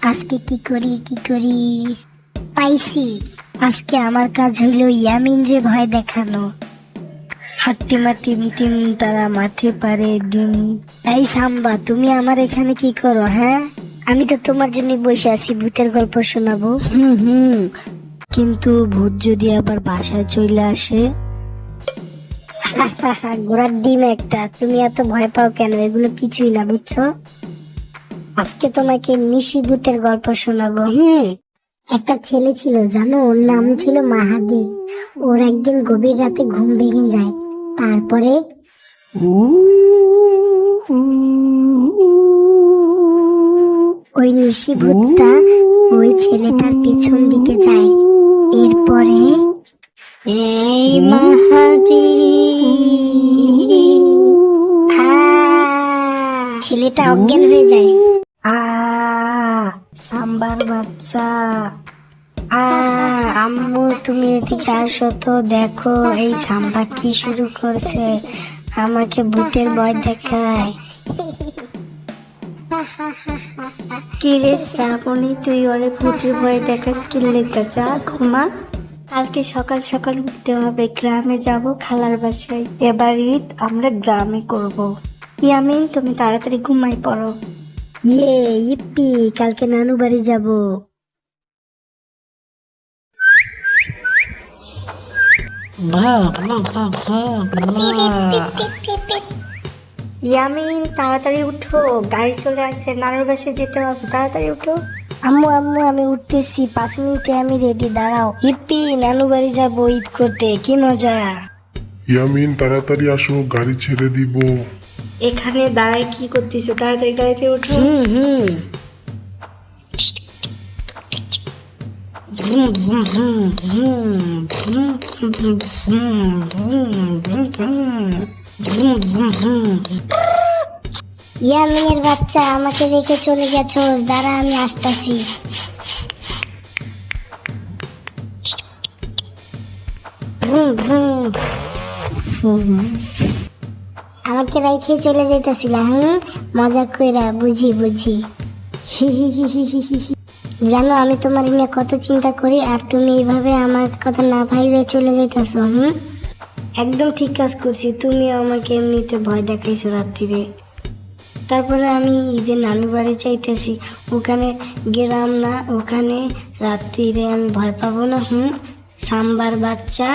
আজকে কি করি পাইছি। আজকে আমার কাজ হইলো ইয়ামিন যে ভয় দেখানো। হাট্টিমা টিম টিম তারা মাঠে পারে ডিম। এই সাম্বা, তুমি আমার এখানে কি করো? হ্যাঁ, আমি তো তোমার জন্য বসে আছি, ভূতের গল্প শোনাবো। কিন্তু ভূত যদি আবার বাসায় চলে আসে? ঘোড়ার ডিম একটা, তুমি এত ভয় পাও কেন? এগুলো কিছুই না, বুঝছো? আজকে তোমাকে নিশি ভূতের গল্প শোনাবো। একটা ছেলে ছিল, জানো, ওর নাম ছিল মাহাদি। ওর একদিন গভীর রাতে ঘুম ভেঙে যায়। তারপরে ওই নিশি ভূতটা ওই ছেলেটার পেছন দিকে যায়। এরপরে এই মাহাদি, ছেলেটা অজ্ঞান হয়ে যায়। সাম্বার বাচ্চা, আম্মু তুমি এদিকে আসো তো, দেখো এই সাম্বা কি শুরু করছে, আমাকে ভূতের ভয় দেখায়। কি রে শ্রাবণী, তুই ওরে ভূতের ভয় দেখাস কি লেগে? যা ঘুমা, কালকে সকাল সকাল উঠতে হবে, গ্রামে যাব খালার বাসায়। এবার ঈদ আমরা গ্রামে করব। ইয়ামিন, তুমি তাড়াতাড়ি ঘুমাই পড়ো। ইপ্পি, কালকে নানু বাড়ি যাব। ইয়ামিন, তাড়াতাড়ি উঠো, গাড়ি চলে আসছে, নানুর বাসায় যেতে হবে, তাড়াতাড়ি উঠো। আম্মু আম্মু, আমি উঠতেছি, 5 মিনিটে আমি রেডি, দাঁড়াও। ইপ্পি, নানু বাড়ি যাবো ঈদ করতে, কি মজা। ইয়ামিন, তাড়াতাড়ি আসো, গাড়ি ছেড়ে দিব। এখানে দাঁড়ায় কি করতেছো? তাড়াতাড়ি গাড়িতে ওঠো। ইয়ামিনের বাচ্চা, আমাকে রেখে চলে গেছো, দাঁড়া আমি আসতেছি। আমাকে রেখে চলে যেতেছিল? মজা কইরা, বুঝি। জানো, আমি তোমার নিয়ে কত চিন্তা করি, আর তুমি এইভাবে আমার কথা না ভাইবে চলে যাইতেছো। একদম ঠিক কাজ করছি, তুমি আমাকে এমনিতে ভয় দেখাইছো রাত্রিরে। তারপরে আমি ঈদের নানু বাড়ি চাইতেছি, ওখানে গেলাম না, ওখানে রাত্রিরে আমি ভয় পাবো না। সাম্বার বাচ্চা।